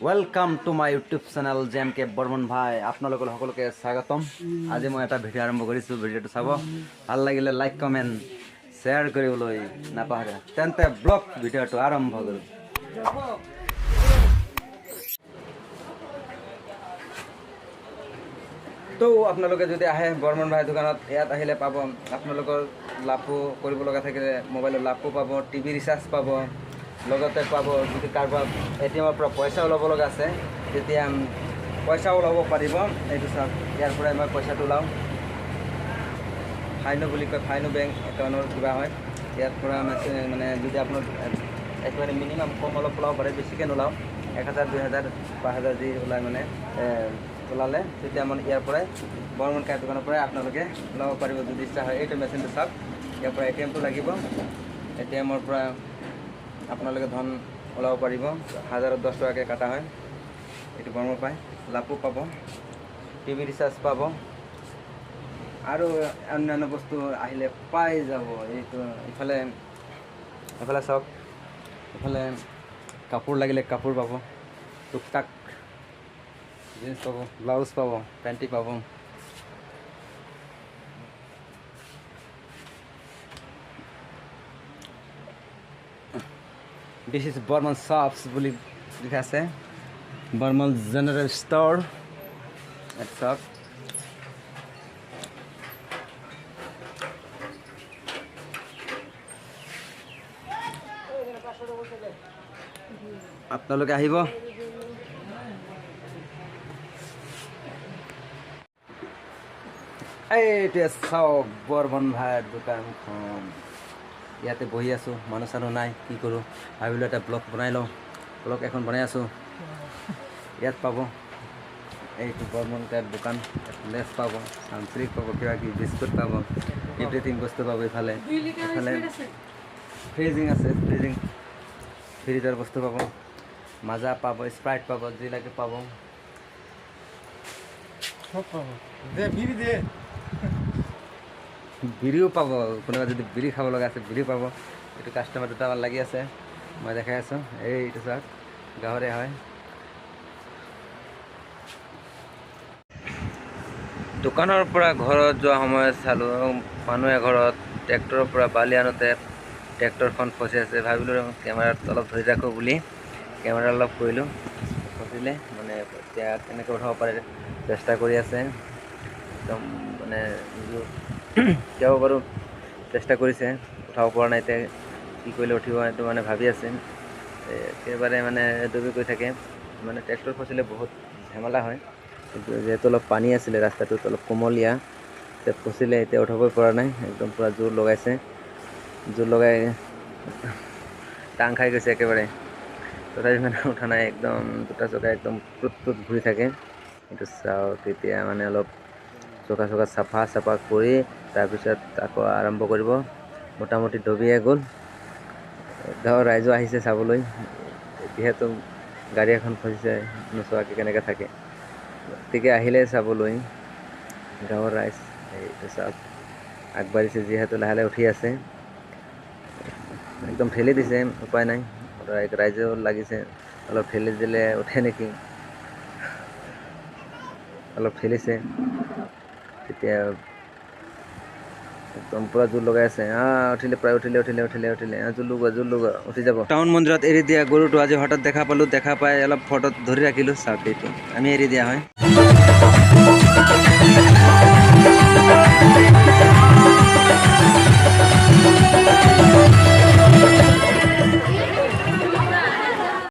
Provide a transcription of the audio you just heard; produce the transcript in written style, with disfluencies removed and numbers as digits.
Welcome to my YouTube channel Jem K Burman भाई आपनलोक सकलोके स्वागतम। आज मैं এটা ভিডিও আৰম্ভ কৰিছো। ভিডিওটো চাব ভাল লাগিলে লাইক কমেন্ট শেয়াৰ কৰিবলৈ নাপাহৰে। তেন্তে ব্লগ ভিডিওটো আৰম্ভ কৰো। তো আপোনালোকে যদি আহে বৰ্মন ভাই দোকানত ইয়াত আহিলে পাব আপোনালোকৰ লাভো কৰিব লগা থাকিলে মোবাইলৰ লাভো পাব, টিভি ৰিচাৰ্জ পাব, লগতে পাব যদি কাৰোবাৰ এটিএমৰ পৰা পইচা ওলাব লগা আছে তেতিয়া পইচা ওলাব পাৰিব। এইটো চাওক ইয়াৰ পৰাই মই পইচাটো ওলাওঁ। ফাইনো বুলি কয়, ফাইনো বেংক একাউণ্টৰ কিবা হয়। ইয়াৰ পৰা মানে যদি আপোনাৰ একেবাৰে মিনিমাম কম অলপ ওলাব পাৰে, বেছিকৈ নোলাওঁ। 1000, 2000, 5000 যি ওলাই মানে ওলালে তেতিয়া মানে ইয়াৰ পৰাই বৰ্মন কাৰ্ড দোকানৰ পৰাই আপোনালোকে ওলাব পাৰিব যদি ইচ্ছা হয়। এইটো মেচিনটো চাওক, ইয়াৰ পৰা এটিএমটো লাগিব। এটিএমৰ পৰা আপোনালোকে ধন ওলাব পাৰিব। 1010 টকাকৈ কাটা হয়। এইটো বৰ্মন পায়, লাভো পাব, টিভি ৰিচাৰ্জ পাব আৰু অন্যান্য বস্তু আহিলে পাই যাব। এইটো এইফালে চাওক, এইফালে কাপোৰ লাগিলে কাপোৰ পাব, টুকটাক জিন্স পাব, ব্লাউজ পাব, পেণ্টি পাব। This is BORMAN shops বুলি লিখা আছে। BORMAN general store at shop। আপোনালোকে আহিব। এইটোৱে চাওক বৰ্মন ভাইৰ দোকানখন। ইয়াতে বহি আছোঁ, মানুহ চানুহ নাই, কি কৰোঁ ভাবিলোঁ এটা ব্লগ বনাই লওঁ। ব্লগ এখন বনাই আছোঁ। ইয়াত পাব এইটো বৰ্মন কাৰ্ড দোকান। লেছ পাব, সামগ্ৰিক পাব, কিবা কিবি বিস্কুট পাব, এভৰিথিং বস্তু পাব। এইফালে ফ্ৰিজিং আছে, ফ্ৰিজৰ বস্তু পাব, মাজা পাব, স্প্ৰাইট পাব, যি লাগে পাব। বিড়িও পাব, কোনোবা যদি বিড়ি খাব লগা আছে বিড়ি পাব। এইটো কাষ্টমাৰ দুটামান লাগি আছে, মই দেখাই আছোঁ। এইটো চাওক গাঁৱৰে হয়। দোকানৰ পৰা ঘৰত যোৱা সময়ত চালোঁ মানুহ এঘৰত ট্ৰেক্টৰৰ পৰা বালি আনোতে ট্ৰেক্টৰখন ফচি আছে। ভাবিলোঁ কেমেৰাত অলপ ধৰি ৰাখোঁ বুলি কেমেৰা অলপ কৰিলোঁ, ফচিলে মানে এতিয়া কেনেকৈ উঠাব পাৰে চেষ্টা কৰি আছে। একদম মানে তেওঁ বাৰু চেষ্টা কৰিছে, উঠাব পৰা নাই। এতিয়া কি কৰিলে উঠিব সেইটো মানে ভাবি আছে। একেবাৰে মানে ডুবি গৈ থাকে। মানে ট্ৰেক্টৰ ফচিলে বহুত ঝামেলা হয়, কিন্তু যিহেতু অলপ পানী আছিলে ৰাস্তাটোত অলপ কোমলীয়া, এতিয়া ফচিলে এতিয়া উঠাবই পৰা নাই। একদম পূৰা জোৰ লগাইছে, জোৰ লগাই টাং খাই গৈছে একেবাৰে, তথাপি মানে উঠা নাই। একদম দুটা চকা একদম টুট ঘূৰি থাকে। এইটো চাওক এতিয়া মানে অলপ চকা চাফা কৰি তাৰপিছত আকৌ আৰম্ভ কৰিব। মোটামুটি ডবিয়াই গ'ল। গাঁৱৰ ৰাইজো আহিছে চাবলৈ, যিহেতু গাড়ী এখন ফচিছে, নোচোৱাকৈ কেনেকৈ থাকে। গতিকে আহিলে চাবলৈ গাঁৱৰ ৰাইজ। এইটো চাওক আগবাঢ়িছে, যিহেতু লাহে লাহে উঠি আছে। একদম ঠেলি দিছে, উপায় নাই। ৰাইজেও লাগিছে, অলপ ঠেলি দিলে উঠে নেকি, অলপ ঠেলিছে তেতিয়া একদম পুৰা জোৰ লগাই আছে। উঠিলে, প্ৰায় উঠিলে। জোৰ লগোৱা উঠি যাব। টাউন মন্দিৰত এৰি দিয়া গৰুটো আজি হঠাৎ দেখা পাই অলপ ফটোত ধৰি ৰাখিলোঁ। চাওক এইটো আমি এৰি দিয়া হয়।